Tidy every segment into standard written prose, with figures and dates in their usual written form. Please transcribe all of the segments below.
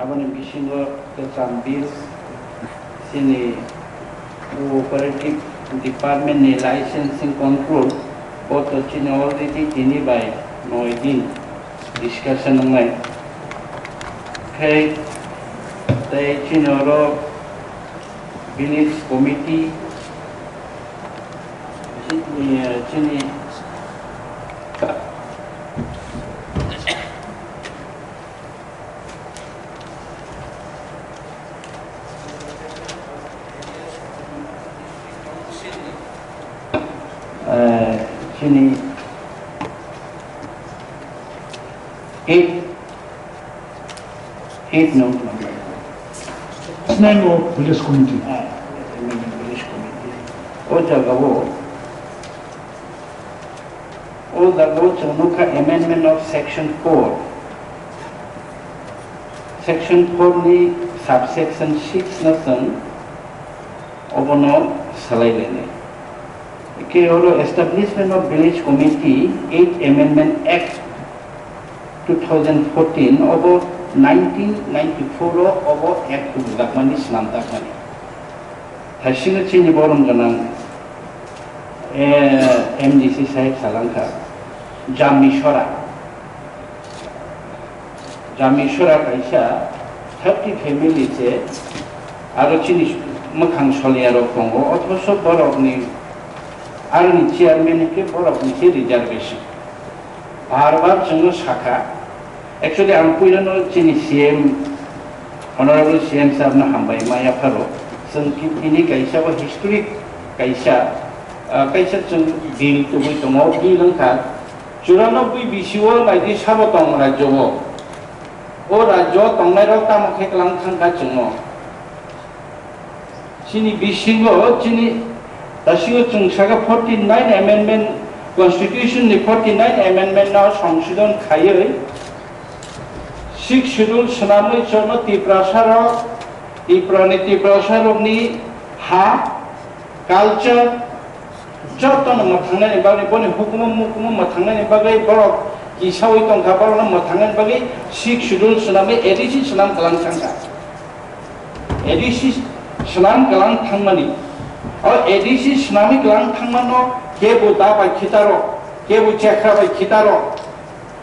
aboni bisingo kesam bil sini cooperative department ni licensing control both chini already dini by noidin discussion ngai kai tai chini oro village committee chini sini 8 note number. Name of police committee. Police committee. O jagawo. O jagawo chumuka amendment of section 4. Section 4 ni subsection 6 na sang obono salai lene. के Establishment of Village Committee 8 Amendment Act 2014 of 1994 of Act to Lakmani Islam Takmani. Hashina Chini Borum Ganang MDC Sahib Salanka Jamishora Kaisha 30 families Aro Chini Makang Soliaro Congo also Borogni आरनी chairman के बोरा police reservation बार-बार चंगो शाखा actually हम पुइनो चिनी CM honourable CM साहब ना हम by Maya furrow संकी इन्हीं कैसा वो हिस्ट्रिक कैसा चंग बिल तो भी तो मौत बिल लंका चुरानो भी विषयों लाइटी साबो तंग राज्य वो राज्य तंग में रोकता मुखे कलंग थंगा चंगो चिनी विषयों चिनी Tashiyo chungsaga 49 amendment constitution ni 49 amendment na সংশোধন খাইয়ে 6 schedule sanamui chorno tiprasaro ni ha culture joton mathangna ni bagai boni hukum mathangna ni bagai borok kisawi tongkha borok mathangna ni bagai 6 schedule sanamui edisi sanam kalang thangka edisi sanam kalang thangmani और ADC Islamic लांग थांगमानो केबो दाबाय खितारो केबो चेखरा bye खितारो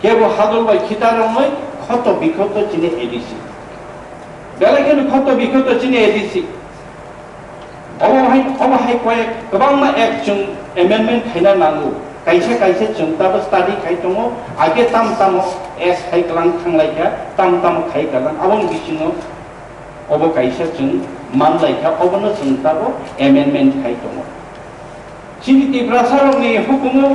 केबो हादल bye खितारो मय खत बिखत चिने ADC बेलेगेन खत बिखत चिने ADC अबहाय कय गोबां action amendment खायना नांगौ कायसे जोंताबो स्टाडी खाय दङ आगे ताम एस खाय लांग थांलायका ताम खाय गालां आबन बिसिनो अब कायसे जों मान लायका अबनो जोंताबो एमेंडमेंट खाय दङ चिनि तिब्रासारनि हुकुमो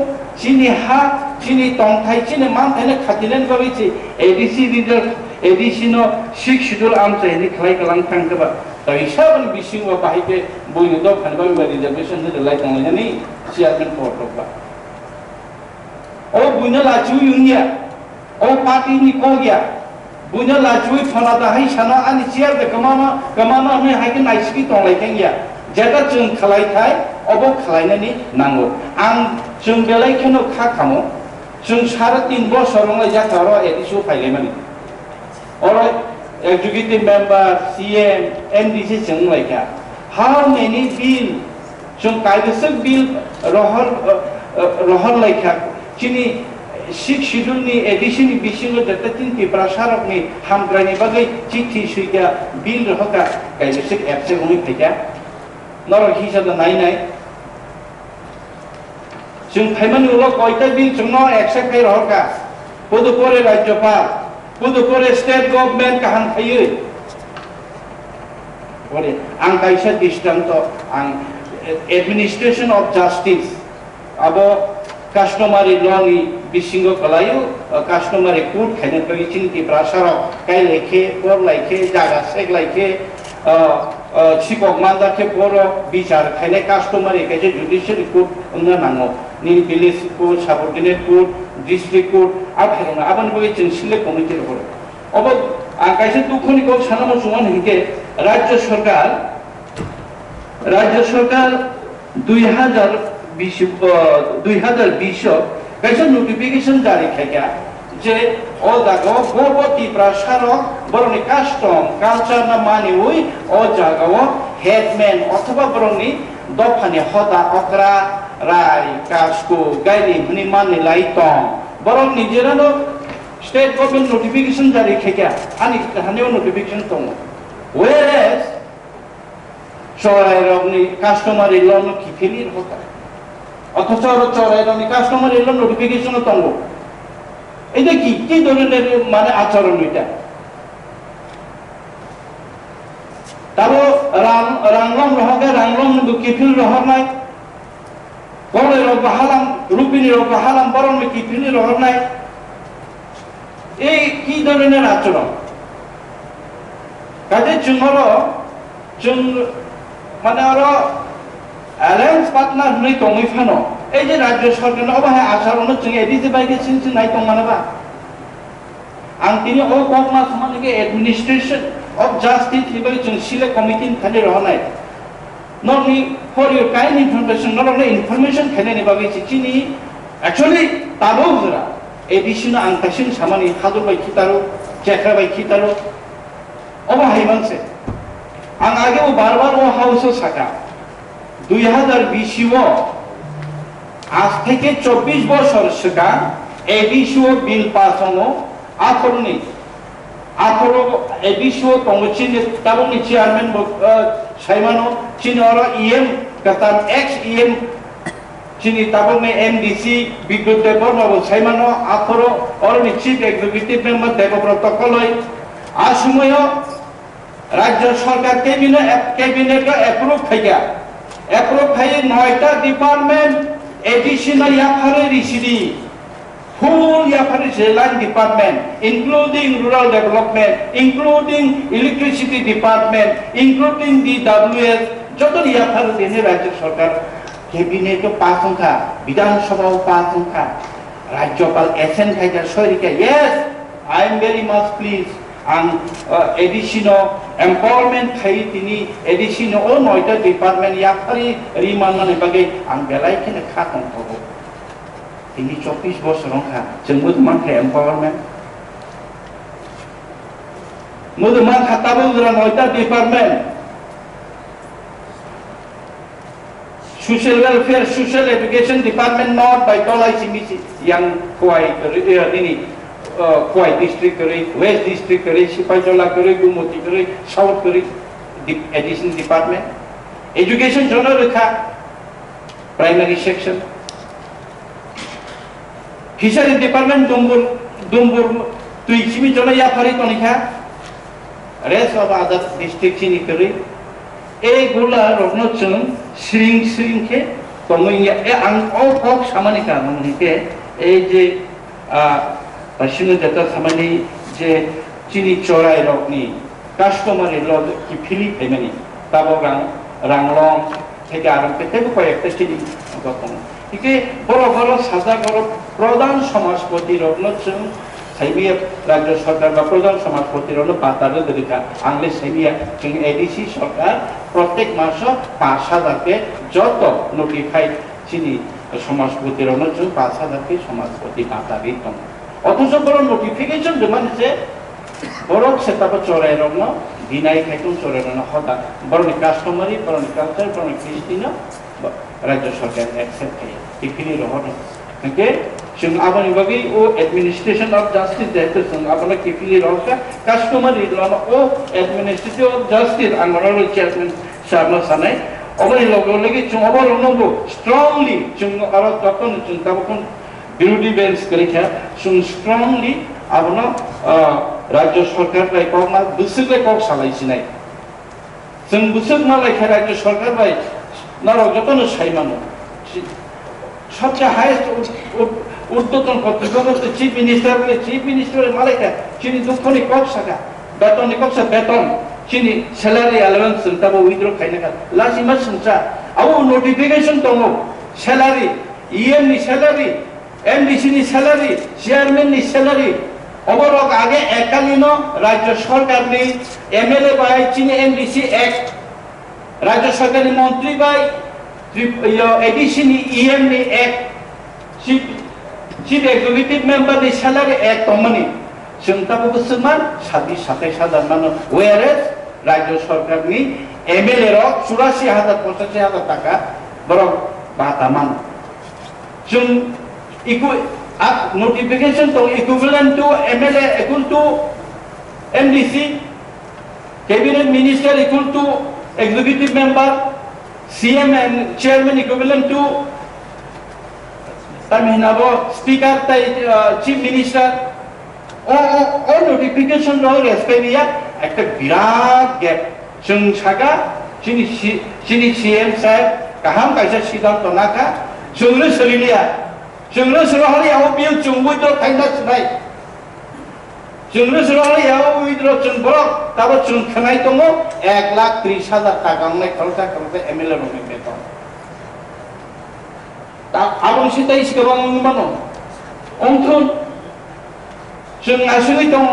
चिनि हा चिनि तंथाय चिनि मान थायने खातिलेन बायछि एडीसी रिजर्व एडीसी नो 6 शेड्यूल आमचायनि खाय गालां थांगबा दाइसाबन बिसिङो बाहायबे बयनो द फानबाय रिजर्वेशन होदलाय दङलायनि चेयारमेन पटबा ओ बुइनो लाचु युनिया ओ पार्टीनि कोगिया बुइनो लाचुइ फना दाहाय साना आनि चेयार दे कमामा हमें हायके नाइसकी तंलायखांगिया जेदा जों खालायथाय अबो खालायनानि नांगौ आं जों बेलायखनो खाखामो जों 3.5 बोसोर लंलाय जाथारो एडिसो फायलायमानि array executive member CM MDC जों लायका how many bill जों कायदेसो बिल रहर लायका चिनि 6 शेड्यूल नि एडिशन नि बिसिङो जते तिन तिब्रासारक नि हामग्रानि बागै चिठी सुइगा बिल रहका कायदेसो एपसे उनि फैका नर हिसाब नाय जों फाइमानि उलो कयता बिल जोंनो एक्सेप्ट खाय रहका पुदुपरे राज्यपाल पुदुपरे स्टेट गवर्नमेंट काहां थायो ओरे आं कायसा डिस्टेंट आं administration of justice above customary law नि बिसिङो कलायो कस्टमरी कोर्ट खायने बागै चिन तिब्रासारक काय लेखे पर लायखे जागा सेक लायखे चिकक मानदाखे पर बिचार खायने कस्टमरी कायसे जुडिशियरी कोर्ट उन्ना नांगौ नि village court subordinate court district court आफेरना आबान बागै जों सिलेक्ट कमिटि रहर अब आं कायसे दुखुनि को सानामो सुमान हिके राज्य सरकार 2020 कैसे नोटिफिकेशन जारी किया যে ও জায়গা গর্ভবতী প্রাসারক বরং কাস্টম কালচার না মানে ওই ও জায়গা হেডম্যান অথবা বরং দফানি হতা অকরা রায় কাসকো গাইনি মানে মানে লাইতং বরং নিজেরানো স্টেট গভর্নমেন্ট নোটিফিকেশন জারি খেকা আনি হানেও নোটিফিকেশন দङ whereas চরাইরনি কাস্টমারি লোন কিফিলির হতা অথচ চরাইরনি কাস্টমারি লোন নোটিফিকেশন দङ এটা কি ধরনের মানে আচরণ এটা তারও রাংলম রহগে রাংলম কিফিল রহ নাই বড় রব হালাম রূপিনী রব হালাম বরং কিফিল রহ নাই এই কি ধরনের আচরণ কাজে চুন মানে আরো অ্যালায়েন্স পার্টনার হই দङै ফানো এই যে রাজ্য সরকার অবাহে আচরণ जों এডিসি বাইকে সিনসি নাই দं মানবা आं তিনি ও কমা সমাজকে অ্যাডমিনিস্ট্রেশন অফ জাস্টিস লিবাই जों সিলে কমিটি খালি রহনাই ননি for your kind information not only information খাইনি বাগै চিনি एक्चुअली তাবো জরা এডিশন आं তাসিন সামানি হাদুর বাই খিতারো চেকরা বাই খিতারো অবাহে মানছে आं আগেও বারবার ও হাউসে সাকা 2020 আজ থেকে 24 বছর সেটা এডিশিও বিল পাস হলো আথরনি এডিশিও তংচিন তাবনি চেয়ারম্যান সাইমানো চিনর ইএম কাতাম এক্স ইএম চিনি তাবনি এমডিসি বিদ্যুৎ বর্ণব সাইমানো আথর অরনি চিফ এক্সিকিউটিভ মেম্বার দেবব্রত কলই আসময় রাজ্য সরকার ক্যাবিনেট অ্যাপ্রুভ খাইয়া অ্যাপ্রুভ খাই 9টা department additional Yapari Rishidi, full Yapari Line Department, including rural development, including electricity department, including DWS, যত Yapari Dene রাজ্য সরকার cabinet pass সংখ্যা বিধানসভাও pass সংখ্যা রাজ্যপাল এসএন খাইজার সরিকা yes I am very much pleased and additional empowerment খাই তিনি additional ও 9টা department ইয়াফারি রিমাননাनै বাগै आं বেলাইখানে খাতম হব তিনি 24 বছর সংখ্যা जों मोदोमान empowerment मोदोमान খাতাবো জরা 9টা department social welfare social education department not by tolai simisi yang kuai ini Kuai district keri, West district keri, Sipajola keri, Gumoti keri, South keri, additional department. Education jono rekha, primary section. Fishery department dumbur, tu ichimi jono ya phari tonika. Rest of other district chini keri. Gula rogno chung sring ke, tomonya ang all samanika namunike, je Pasino data samani je chini chorai rokni customer log ki phili pemani tabo ranglong থেকে আরম্ভ থেকে কয়েকটা চিনি গঠন একে বড় বড় সাজা বড় প্রধান সমাজপতি রত্নচং সাইবিয়া রাজ্য সরকার বা প্রধান সমাজপতি রত্ন পাতারে দরিকা আংলে সাইবিয়া जों এডিসি সরকার প্রত্যেক মাস 5000 কে যত নোটিফাই চিনি সমাজপতি রত্নচং 5000 কে সমাজপতি পাতারে তম অথচ বড় নোটিফিকেশন জমানছে বড় সেটাপ চরাই রত্ন দিনাই খাইতুন চরাই রত্ন হতা বড় কাস্টমারি বড় কালচার বড় ক্রিস্টিনা রাজ্য সরকার অ্যাকসেপ্ট করে ইফিনি রহন ওকে जों आबानि बागै ओ एडमिनिस्ट्रेशन ऑफ जस्टिस देते जों आबाना किफिनि रखा कास्टमारि लनो ओ एडमिनिस्ट्रेटिव ऑफ जस्टिस आंगनर चेयरमैन साबना सानाय अबानि लगे जों अबार नंगौ स्ट्रांगली जों आरो तकन जों ताबकन বিরোধী বেঞ্চ করিখা जों स्ट्रांगली आबाना राज्य सरकार बाय कमा बुसुगले कक सालायसिनाय जों बुसुग मालाय राज्य सरकार बाय नारो जतनो साइमानो सबसे हाईएस्ट উদ্বোধন কর্তৃপক্ষ চিফ মিনিস্টার মালিকা চিনি দুঃখনি কব সাকা বেতননি কবসা বেতন চিনি স্যালারি অ্যালাউন্স তাবো উইথড্র খাইনাকা লাসিমা সংসা আও নোটিফিকেশন দङ স্যালারি ইএম নি স্যালারি এমডিসি নি স্যালারি চেয়ারম্যান নি স্যালারি অবরক আগে একালীন রাজ্য সরকারনি এমএলএ বাই চিনি এমডিসি অ্যাক্ট রাজ্য সরকারি মন্ত্রী বাই এডিসি নি ইএম নি অ্যাক্ট চিফ এক্সিকিউটিভ মেম্বারनि স্যালারি এক তমনি जोंताबो बोसोरमान 27,000 मानो ওয়ারেস রাজ্য সরকারनि এমএলএ র 84,000 85,000 টাকা বড় বাতামান जों notification to equivalent to MLA equal to MDC, cabinet minister equal to executive member, CM and chairman equivalent to Taminabo speaker, chief minister. All notification law respect ya একটা বিরাট gap जों Saga চিনি CM সাহেব কাহাম কাইসা সিদ্ধান্ত নাকা जोंनो सोलिलिया जोंनो सोलहरियाव बियो जों उइद्र थाइना सुनाय जोंनो सोलहरियाव उइद्र जों ब्लक दाबो जों खोनाय दङ 1,30,000 टाका नाय खरसा एमएलए रनि बेतन दा आबुं सिथाय गोबां मानो अंथुन जों आसुङै दङ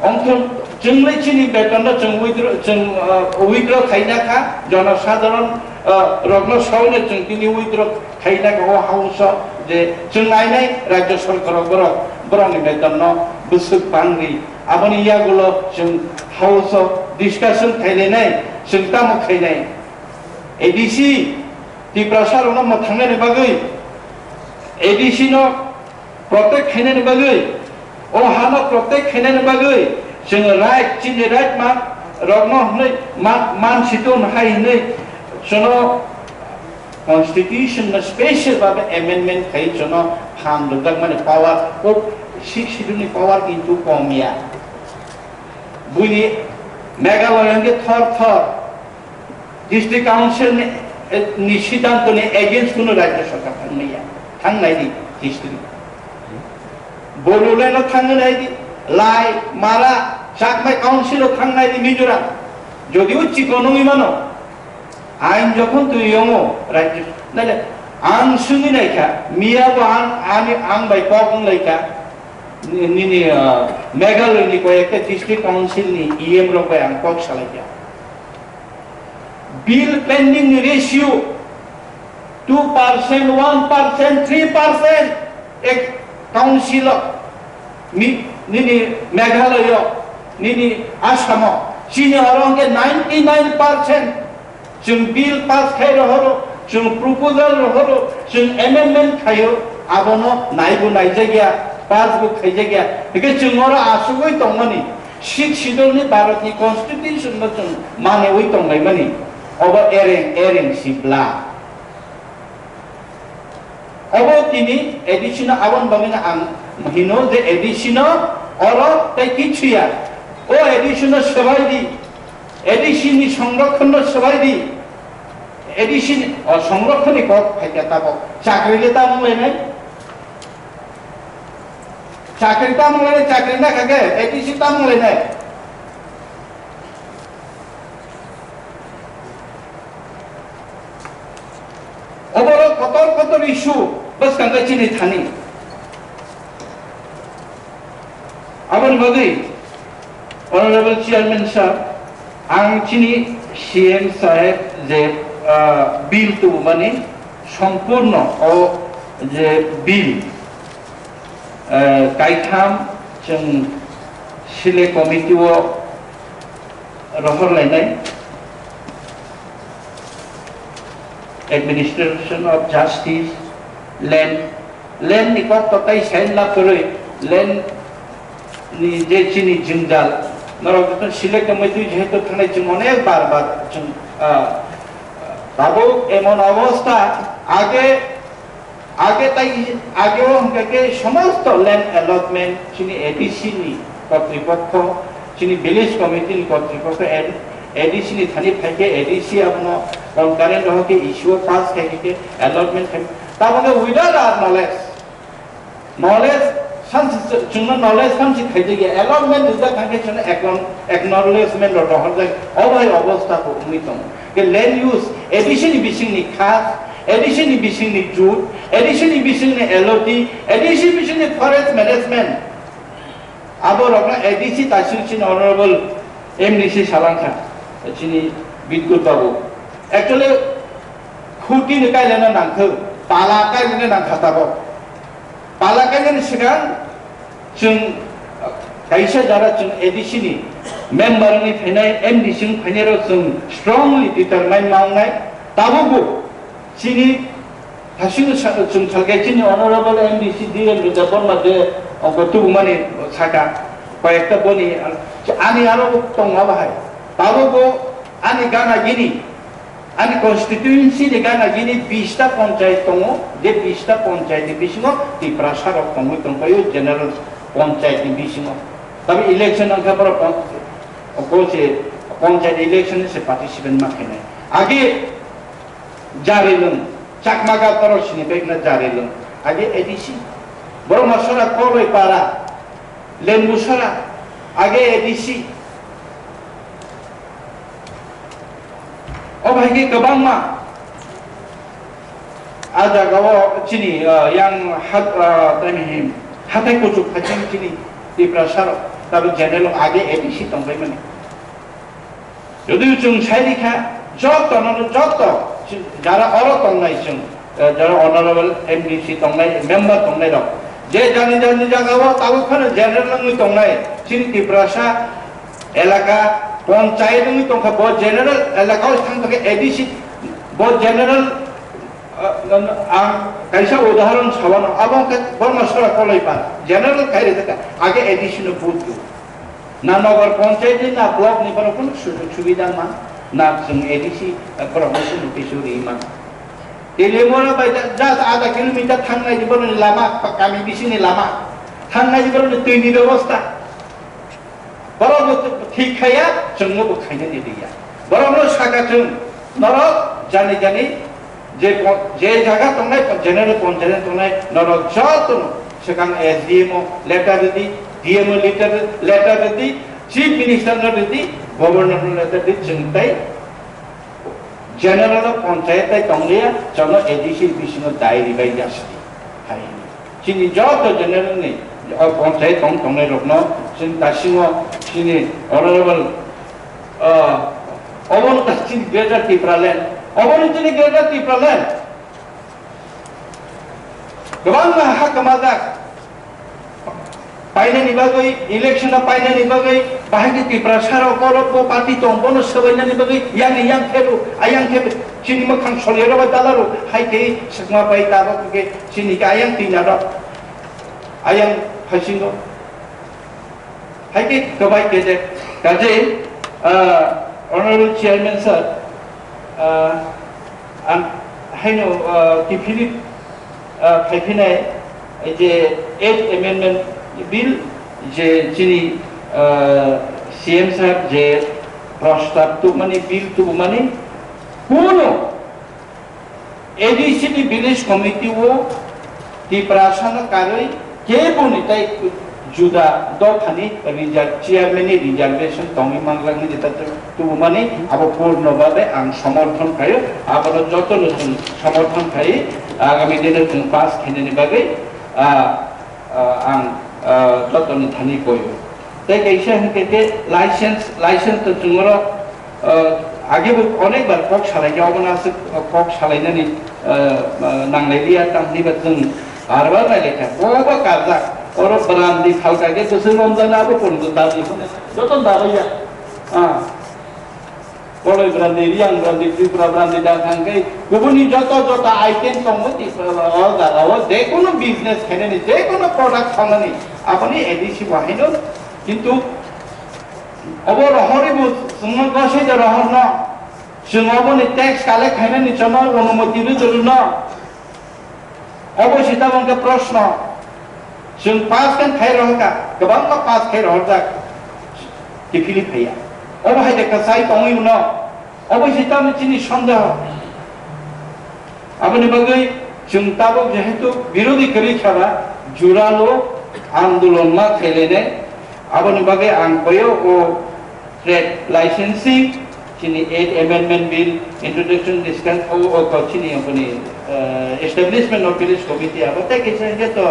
अंथुन जोंलाय चिनि बेतन जों उइद्र थाइनाखा जनसाधारण रत्न सावने जों दिनै उइद्र थाइनाखौ हाउस जे जों नायनाय राज्य सरकाराव बरनि बेतन बोसोर बांग्रि आबनि यागुल जों हाउस डिसकाशन थाइलायनाय जों तामो खायनाय एडीसी तिप्रासार न थांनायनि बागै एडीसी न प्रटेक्ट खायनायनि बागै ओ हाना प्रटेक्ट खायनायनि बागै जों राइट चिनि राइट मा रत्न हनै मानसितन हायनै जोंनो कन्स्टिट्यूशन में स्पेशल बाबे अमेंडमेंट खाई जोंनो फान लुगदाक माने पावर को शिक्षितनि पावर किंतु कमिया बुनि मेघालय के थर डिस्ट्रिक्ट काउंसिल ने निश्चितांत ने एगेंस्ट कुनो राज्य सरकार थांनाया थांनायनि हिस्ट्री बोलोले न थांनायनि लाई माला चाकमाय काउंसिल थांनायनि मिजोराम যদিও চিকনङै मानो आइन जखन तुयङो राज्य नाले आं सुनि नायखा मियाबो आं बाय पगं लायखा निनि मेघालयनि को एक डिस्ट्रिक्ट काउंसिल नि ईएम रो बाय आं पग सालायखा बिल पेंडिंग रेशियो 2% 1% 3% एक काउंसिल निनि मेघालय निनि आसाम चिनि अरंगे 99% जों बिल पास खाय रहरो जों प्रपोजल रहरो जों अमेंडमेंट खायो आबनो नायबो नायजागिया पासबो खायजागिया बेके जोंर आसुगै दंमनि सिट सिडलनि भारतनि कन्स्टिट्यूशन न जों माने वइ दंलायमनि अब एरें सिब्ला अब तिनि एडिशन आबन बमिना आं हिनो जे एडिशन अर ताइ किछुया ओ एडिशन सबायदि एडिशन संरक्षण सबायदि एडिशन संरक्षण कत फायदाबो चाकरिले तामलायनाय चाकरि ना खागे एडिशन तामलायनाय अबरो कतर इशू बस कांगा चिनि थानी आबन बगै ऑनरेबल चेयरमैन साहब आं चिनि सीएम साहेब जे बिल तो माने सम्पूर्ण ओ जे बिल कायथाम जों सिले कमिटिव रहरलायनाय एडमिनिस्ट्रेशन ऑफ जस्टिस लैंड नि कतताय साइन ला करे लैंड नि जे चिनि जिंजाल नरक सिले कमिटि जेहेतु थानाय जों अनेक बार जों बाबू एमन अवस्था आगे हमके समस्त लैंड अलॉटमेंट चिनी एडीसी नि कर्तृपक्ष चिनी विलेज कमिटी नि कर्तृपक्ष एडीसी नि थानी फाइके एडीसी आपनो कंकरेंट होके इश्यू पास के अलॉटमेंट ताबो विदाउट आवर नॉलेज जोंनो नॉलेज सानसे खायदे अलॉटमेंट उदा खाके जोंनो एक्नॉलेजमेंट रहर जाय अबाय अवस्थाखौ उमै दं के लैंड यूज एडिशन बिसिंनि खास एडिशन बिसिंनि जुट एडिशन बिसिंनि एलओटी एडिशन बिसिंनि फरेस्ट मैनेजमेंट आबो रखना एडीसी तासिन ऑनरेबल एमडीसी सालांखा चिनि बिदगुत बाबू एक्चुअली खुटी निकायलेना नांखो पालाकायनो नांखाथाबो पालाकायनो सिगां जों कायसा जारा जों एडिसि नि मेम्बारनि फैनाय एमडिसि फैनायाव जों स्ट्रंलि डिटारमाइन मावनाय दाबो चिनि हासिनो जों सालगायथिनि अनरेबल एमडिसि डिएल रिजार्भर मादे गतु माने साका कयेकटा बनि आनि आरो दं माबाहाय दाबो आनि गाना गिनि आनि कन्स्टिट्युएन्सि नि गाना गिनि 20टा पन्चायत दङ जे 20टा पन्चायतनि बिसिङाव टिप्रासाराव दंफायो जेनेरेल पन्चायतनि बिसिङाव तब इलेक्शन अंकपर कोचे पंचायत इलेक्शन से पार्टिसिपेट माखिनाय आगे जारेलों चाकमागा तरसिनि बेगना जारेलों आगे एडिसि बरमसरा कोलय पारा लेम्बुसरा आगे एडिसि अब हागे गोबांमा आजा गाव चिनि यां हात तमिहिम हाथाय कुचु खाथिं चिनि टिप्रासार तब जेनेरेल आगे एडिसि दंबाय माने यदि जों साइलिखा जत जारा अर दंनाय जों जारा अनरेबल एमडिसि दंनाय मेम्बार दंनाय दं जे जानि जागाव ताबो फानो जेनेरेल नङै दंनाय चिनि टिप्रासा एलाका पंचायत नङै दंखा ब जेनेरेल एलाकाव थांथाके एडिसि ब जेनेरेल आं कैसा उदाहरण सावानो अब बरमसरा कलैपा जेनेरेल कायरे तक आगे एडिसि न बुथ ना नगर पंचायत ना ब्लॉक नि पर कुन सुविधा मा ना जों एडिसि प्रमोशन नोटिसुरि मा तेलेमोरा बाय जास्ट आधा किलोमीटर थांनाय दिबो लामा गामि बिसिनि लामा थांनाय दिबो दैनि व्यवस्था बरम ठीक खाया जोंनो बखायनो दिया बरम सागा जों नर जानि जे जगह दंनाय जेनेरेल पंचायत दंनाय नर जत सिगां एसडीएमओ लेटार दी डीएमओ लेटार दी चीफ मिनिस्टर दी गवर्नर लेटार दी जोंताय जेनेरेल पंचायत दंलिया जन एडिसि बिसिनो डायरी बाय जासि हाय चिनि जत जेनेरेल नि पंचायत दंनाय रखनो जों दासिमो चिनि अनरेबल अबन तासिन ग्रेटर टिप्रालेन अबन चिनि ग्रेटर टिप्रालेन गोबां हाकमादा पाइनानि बागै इलेक्शन पाइनानि बागै बाहागि टिप्रासाराव करब पार्टी दंबनो सबायनानि बागै यां खेलु आयां खेलु चिनि मखां सलियाव दालारु हायके सकमा बाय दाबो के चिनि आयां तिनार आयां फासिनो हायके गोबाय केजे गाजे Honorable Chairman sir, I know Philip Kaipinai je 8th amendment bill je chini CM sahab je प्रस्ताव तो माने बिल तो माने कोनो एडिसिटी विलेज कमिटी वो टिप्रासन कार्य के बनिताय जुदा दखानी रिजर्व चेयरमैन रिजर्वेशन तंगी मांगलांनि जेता तो माने अब पूर्ण भाबे आं समर्थन खायो आबार जत नतुन समर्थन खायो आगामी दिने जों पास खिनेनि बागै आं जतन थानि कयो ताई कैसे हनके लाइसेंस तो जोंरो आगे अनेक बार कक सालायनाय अबनासो कक सालायनानै नांलायलिया तामनिबा जों आरबा नायलेखा बबा गाजा और ब्रांडी खालका के तो सिर्फ हमदा ना वो कोन दादी कोने जो तो दाबैया कोले ब्रांडी रियां ब्रांडी त्रिपुरा ब्रांडी दा खांगे गुबुनी जत आइटेम संगति गाव जे कोनो बिजनेस खेनेनि जे कोनो प्रोडक्ट खालानि आपनि एडिसि बाहायनो किन्तु अब रहरिबो जों गासै द रहरना जोंबो टैक्स कालेक्ट खायनानि जमा अनुमति रुजुन अबसिता बंके प्रश्न जों पास kan खाय रहका गोबां पास खाय रहरदा कि फिलिप भैया अब हाय देखा साइ तंगै न अबसिता मिथिनि सन्देह आपनि बगै जों ताबो जेहेतु विरोधी करि छाबा जुरालो आंदोलन मा खेलेने आपनि बगै आं कयो ओ ट्रेड लाइसेंसिंग चिनि 8 amendment bill introduction discuss ओ चिनि अपनी establishment of village committee अब तक के तो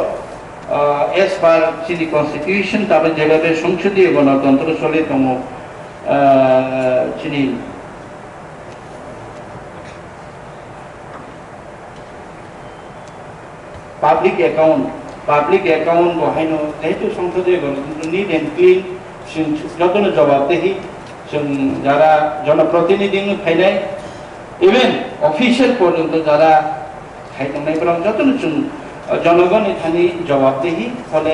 as per चिनि constitution तब जगह पे संसदीय गणतंत्र चले तमो चिनि পাবলিক অ্যাকাউন্ট বহাইনো যেহেতু সংসদীয় গণতন্ত্র নিট এন্ড ক্লিন যতন জবাবদেহি जों যারা জনপ্রতিনিধি ফাইনাই ইভেন অফিসিয়াল পর্যন্ত যারা খাইতাंनायफोराव যতন जों জনগণের থানি জবাবদেহি ফলে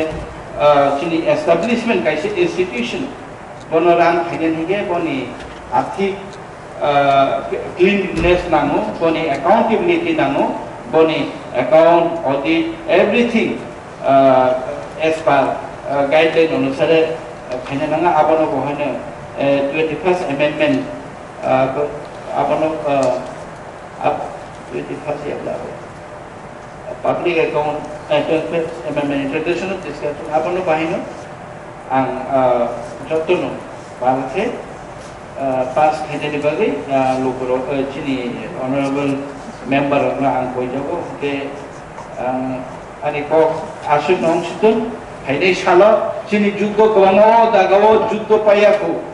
চিনি এস্টাবলিশমেন্ট কাইছে ইনস্টিটিউশন বন রাং খাইনান হিগে বনি আর্থিক ক্লিননেস নাঙো বনি অ্যাকাউন্টেবিলিটি নাঙো বনি account audit everything as per guideline অনুসারে খাইনানাङा আবনো বহানো 21st amendment abono 21st ya public account 21st amendment introduction of discussion abono bahino ang jotono balse pass khedeni bagi lokoro chini honorable member na ang koijago ke ani ko asu nong situn hainai salo chini juddo kono dagao juddo payako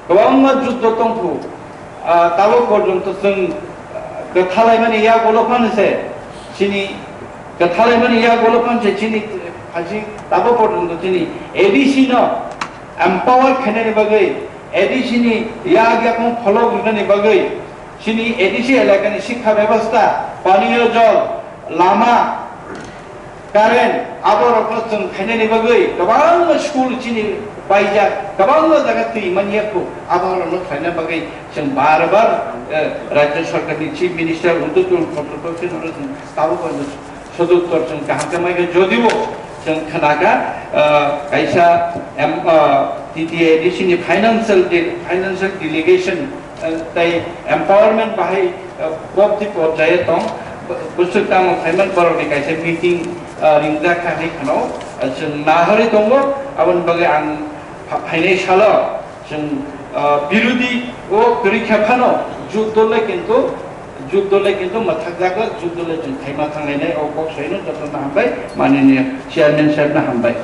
गोबां जुद्ध दंखौ दाबो पर्यन्त जों गोथालायमानि या गलफानसे चिनि गोथालायमानि या गलफानसे चिनि फासि दाबो पर्यन्त चिनि एडिसि न एम्पावर खानायनि बागै एडिसि नि या आज्ञाखौ फलो खालामनायनि बागै चिनि एडिसि एलाकानि शिक्षा व्यवस्था पानीय जल लामा कारेन्ट आबादखौ जों खानायनि बागै गोबां स्कुल चिनि बायजा गोबां जायगा थैमानियाखौ आबादनो खायनो बागै जों बार-बार राज्य सरकारनि चीफ मिनिस्टार उद्दोगन कन्ट्रोल जों दाबो सदुत्तर जों गाहामखौ जदिबो जों खोनागा कायसा TTADC नि फाइनान्शियल डेलिगेशन ताई एम्पावरमेंट बाहाय गबति पर्याय दं बुसुताम खायमान बरनि कायसा मीटिंग रिंजा खानि खनो जों नाहरि दङ आबन बागै आं फाइनाय सालो जों बिरोधी ओ गरिखाफानो जुगदले किन्तु मथाकजागो जुगदले जों खायमा थांनायनाय अ बक्सयनो जतन हामबाय माननीय चेयारमैन साहेब ना हामबाय